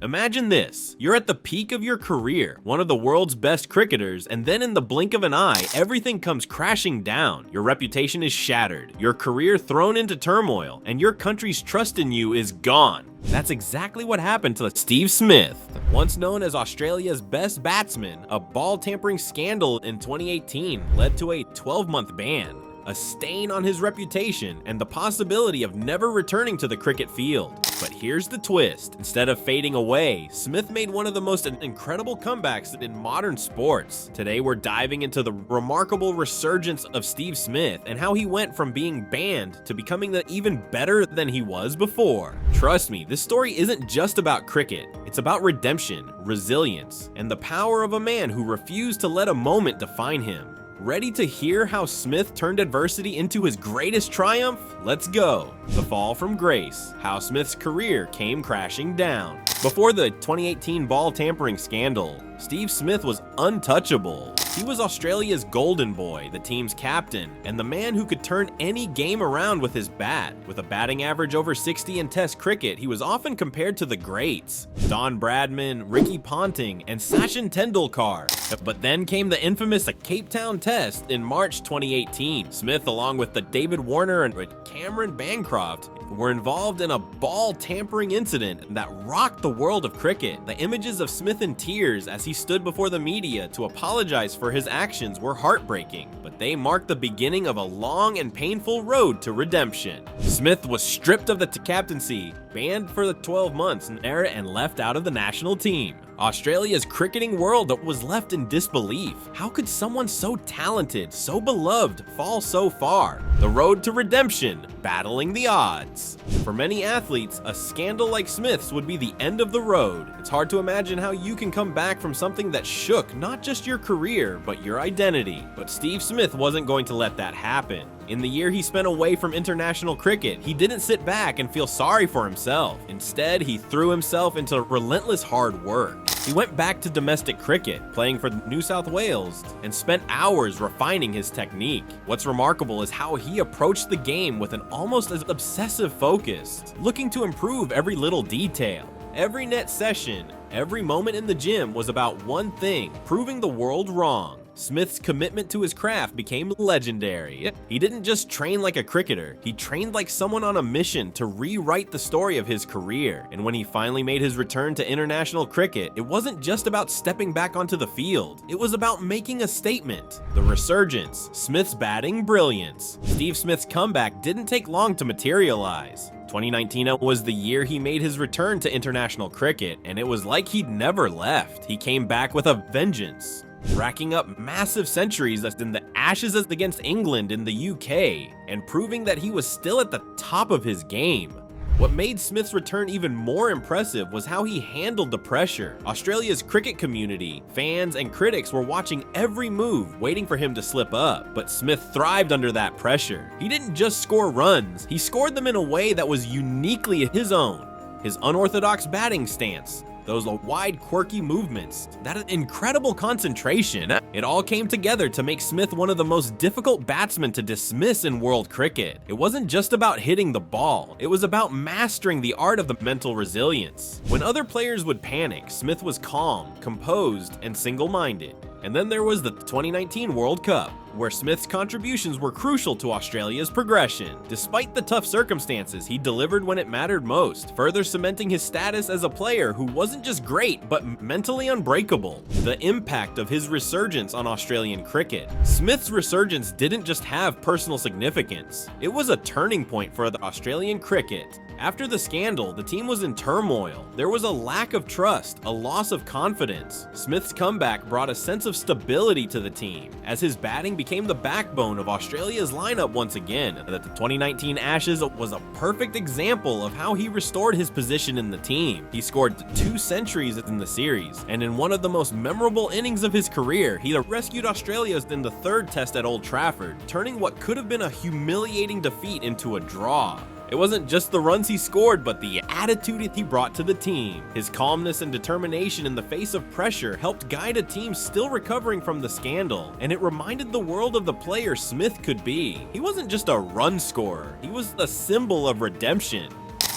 Imagine this, you're at the peak of your career, one of the world's best cricketers, and then in the blink of an eye, everything comes crashing down. Your reputation is shattered, your career thrown into turmoil, and your country's trust in you is gone. That's exactly what happened to Steve Smith. Once known as Australia's best batsman, a ball tampering scandal in 2018 led to a 12-month ban, a stain on his reputation, and the possibility of never returning to the cricket field. But here's the twist. Instead of fading away, Smith made one of the most incredible comebacks in modern sports. Today we're diving into the remarkable resurgence of Steve Smith and how he went from being banned to becoming even better than he was before. Trust me, this story isn't just about cricket. It's about redemption, resilience, and the power of a man who refused to let a moment define him. Ready to hear how Smith turned adversity into his greatest triumph? Let's go. The fall from grace, how Smith's career came crashing down. Before the 2018 ball tampering scandal, Steve Smith was untouchable. He was Australia's golden boy, the team's captain, and the man who could turn any game around with his bat. With a batting average over 60 in Test cricket, he was often compared to the greats, Don Bradman, Ricky Ponting, and Sachin Tendulkar. But then came the infamous Cape Town Test in March 2018. Smith, along with the David Warner and Cameron Bancroft, were involved in a ball tampering incident that rocked the world of cricket. The images of Smith in tears as he stood before the media to apologize for his actions were heartbreaking, but they marked the beginning of a long and painful road to redemption. Smith was stripped of the captaincy, banned for the 12 months there, and left out of the national team. Australia's cricketing world was left in disbelief. How could someone so talented, so beloved, fall so far? The road to redemption, battling the odds. For many athletes, a scandal like Smith's would be the end of the road. It's hard to imagine how you can come back from something that shook not just your career, but your identity. But Steve Smith wasn't going to let that happen. In the year he spent away from international cricket, he didn't sit back and feel sorry for himself. Instead, he threw himself into relentless hard work. He went back to domestic cricket, playing for New South Wales, and spent hours refining his technique. What's remarkable is how he approached the game with an almost as obsessive focus, looking to improve every little detail. Every net session, every moment in the gym was about one thing: proving the world wrong. Smith's commitment to his craft became legendary. He didn't just train like a cricketer, he trained like someone on a mission to rewrite the story of his career. And when he finally made his return to international cricket, it wasn't just about stepping back onto the field, it was about making a statement. The resurgence, Smith's batting brilliance. Steve Smith's comeback didn't take long to materialize. 2019 was the year he made his return to international cricket, and it was like he'd never left. He came back with a vengeance, racking up massive centuries in the Ashes against England in the UK, and proving that he was still at the top of his game. What made Smith's return even more impressive was how he handled the pressure. Australia's cricket community, fans, and critics were watching every move, waiting for him to slip up. But Smith thrived under that pressure. He didn't just score runs, he scored them in a way that was uniquely his own. His unorthodox batting stance, those wide, quirky movements, that incredible concentration, it all came together to make Smith one of the most difficult batsmen to dismiss in world cricket. It wasn't just about hitting the ball, it was about mastering the art of the mental resilience. When other players would panic, Smith was calm, composed, and single-minded. And then there was the 2019 World Cup, where Smith's contributions were crucial to Australia's progression. Despite the tough circumstances, he delivered when it mattered most, further cementing his status as a player who wasn't just great, but mentally unbreakable. The impact of his resurgence on Australian cricket. Smith's resurgence didn't just have personal significance, it was a turning point for the Australian cricket. After the scandal, the team was in turmoil. There was a lack of trust, a loss of confidence. Smith's comeback brought a sense of stability to the team, as his batting became the backbone of Australia's lineup once again. The 2019 Ashes was a perfect example of how he restored his position in the team. He scored 2 centuries in the series, and in one of the most memorable innings of his career, he rescued Australia in the 3rd Test at Old Trafford, turning what could have been a humiliating defeat into a draw. It wasn't just the runs he scored, but the attitude he brought to the team. His calmness and determination in the face of pressure helped guide a team still recovering from the scandal, and it reminded the world of the player Smith could be. He wasn't just a run scorer, he was the symbol of redemption.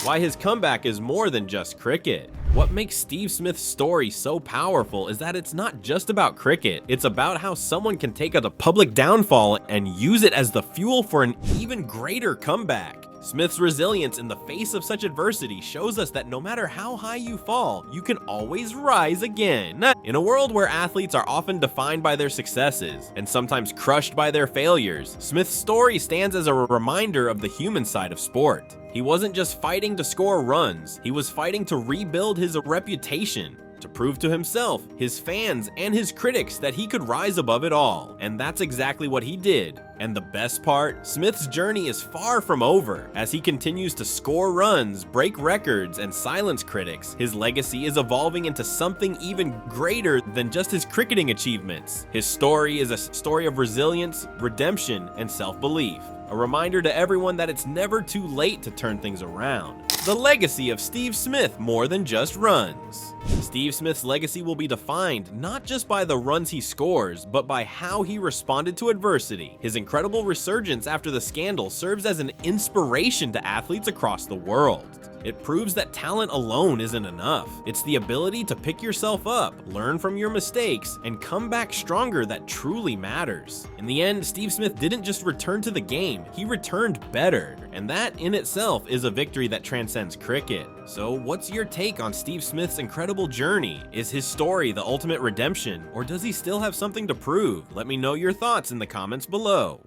Why his comeback is more than just cricket. What makes Steve Smith's story so powerful is that it's not just about cricket, it's about how someone can take a public downfall and use it as the fuel for an even greater comeback. Smith's resilience in the face of such adversity shows us that no matter how high you fall, you can always rise again. In a world where athletes are often defined by their successes and sometimes crushed by their failures, Smith's story stands as a reminder of the human side of sport. He wasn't just fighting to score runs, he was fighting to rebuild his reputation, to prove to himself, his fans, and his critics that he could rise above it all. And that's exactly what he did. And the best part, Smith's journey is far from over. As he continues to score runs, break records, and silence critics, his legacy is evolving into something even greater than just his cricketing achievements. His story is a story of resilience, redemption, and self-belief. A reminder to everyone that it's never too late to turn things around. The legacy of Steve Smith more than just runs. Steve Smith's legacy will be defined not just by the runs he scores, but by how he responded to adversity. His incredible resurgence after the scandal serves as an inspiration to athletes across the world. It proves that talent alone isn't enough. It's the ability to pick yourself up, learn from your mistakes, and come back stronger that truly matters. In the end, Steve Smith didn't just return to the game, he returned better. And that in itself is a victory that transcends cricket. So what's your take on Steve Smith's incredible journey? Is his story the ultimate redemption, or does he still have something to prove? Let me know your thoughts in the comments below.